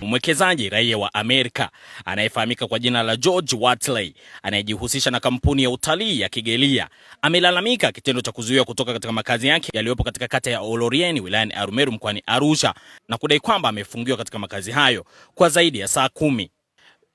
Mwekezaji raia wa Amerika anayefahamika kwa jina la George Watley anayejihusisha na kampuni ya utalii ya Kigelia amelalamika kitendo cha kuzuiwa kutoka katika makazi yake yaliyopo katika kata ya Olorieni wilayani Arumeru mkoani Arusha na kudai kwamba amefungiwa katika makazi hayo kwa zaidi ya saa 10.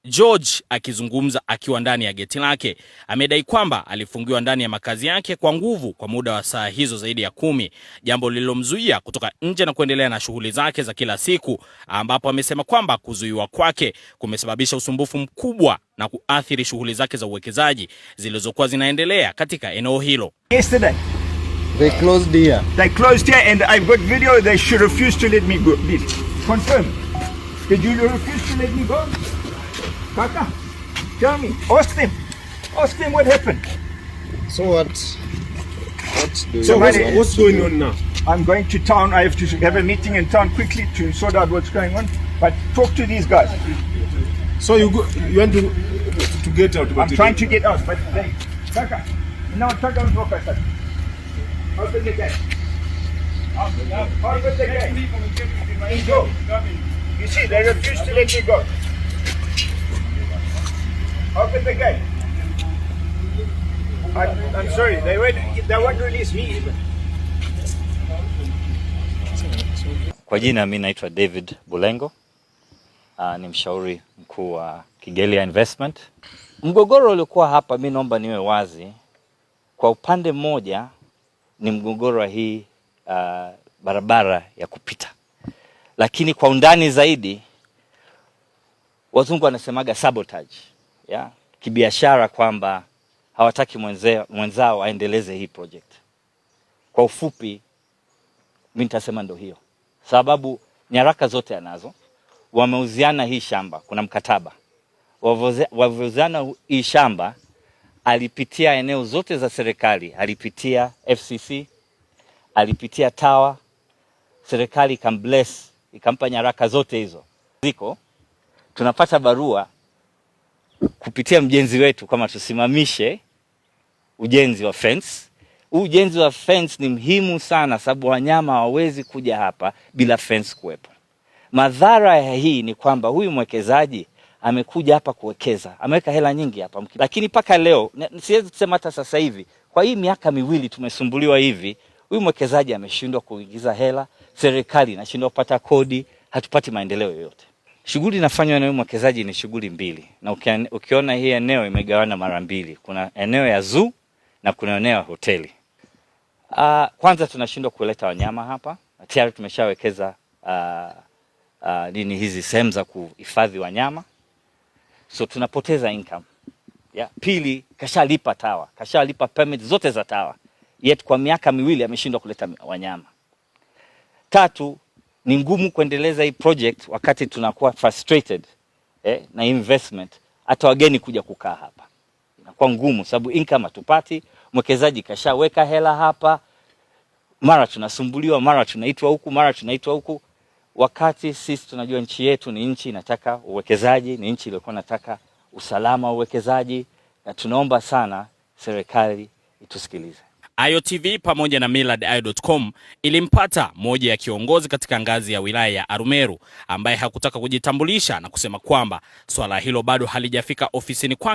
George akizungumza akiwa ndani ya geti lake amedai kwamba alifungiwa ndani ya makazi yake kwa nguvu kwa muda wa saa hizo zaidi ya 10, jambo lililomzuia kutoka nje na kuendelea na shughuli zake za kila siku, ambapo amesema kwamba kuzuiwa kwake kumesababisha usumbufu mkubwa na kuathiri shughuli zake za uwekezaji zilizokuwa zinaendelea katika eneo hilo. Yesterday they closed here and I've got video. They should refuse to let me go. Confirm. Did you refuse to let me go? Kaka, tell me. Ask them what happened. So what's going on now? I'm going to town. I have to have a meeting in town quickly to sort out what's going on. But talk to these guys. So you want to get out? I'm trying to get out, but they, Kaka, now talk on Roka. Open the gate. Open the gate. Go. You see, they refuse to let me go. Open the gate. I'm sorry, they won't release me even. Kwa jina mimi naitwa David Bulengo. Ni mshauri mkuu wa Kigelia Investment. Mgogoro uliokuwa hapa, mimi naomba niwe wazi. Kwa upande mmoja ni mgogoro wa hii barabara ya kupita. Lakini kwa undani zaidi wazungu wanasemaga sabotage. Ya kibiashara, kwamba hawataki mwenzao aendeleze hii project. Kwa ufupi mimi nitasema ndio hiyo. Sababu nyaraka zote anazo. Wameuziana hii shamba, kuna mkataba. Wameuziana hii shamba, alipitia eneo zote za serikali, alipitia FCC, alipitia TAWA, serikali ikambless, ikampa nyaraka zote hizo. Ziko tunapata barua kupitia mjenzi wetu kama tusimamishe ujenzi wa fence. Ujenzi wa fence ni muhimu sana, sababu wanyama hawawezi kuja hapa bila fence kuwepo. Madhara ya hii ni kwamba huyu mwekezaji amekuja hapa kuwekeza, ameweka hela nyingi hapa, lakini paka leo siwezi kusema hata sasa hivi, kwa hii miaka miwili tumesumbuliwa hivi, huyu mwekezaji ameshindwa kuingiza hela, serikali inashindwa kupata kodi, hatupati maendeleo yoyote. Shughuli inafanywa na mwekezaji ni shughuli mbili, na ukiona hii eneo imegawana mara mbili. Kuna eneo ya zoo na kuna eneo ya hoteli. Kwanza tunashindwa kuleta wanyama hapa. Tayari tumeshawekeza hizi sehemu za kuhifadhi wanyama. So tunapoteza income. Ya pili, kashalipa TAWA, kashalipa permit zote za TAWA. Yet kwa miaka miwili ameshindwa kuleta wanyama. Tatu, ni ngumu kuendeleza hii project wakati tunakuwa frustrated na investment, hata wageni kuja kukaa hapa. Inakuwa ngumu sababu income hatupati, mwekezaji kashaweka hela hapa, mara tunasumbuliwa, mara tunaitwa huku, mara tunaitwa huku. Wakati sisi tunajua nchi yetu ni nchi inataka uwekezaji, ni nchi iliyokuwa inataka usalama wa uwekezaji, na tunaomba sana serikali itusikilize. AyoTV pamoja na millardayo.com ilimpata moja ya kiongozi katika ngazi ya wilaya ya Arumeru ambaye hakutaka kujitambulisha na kusema kwamba swala hilo bado halijafika ofisini kwake.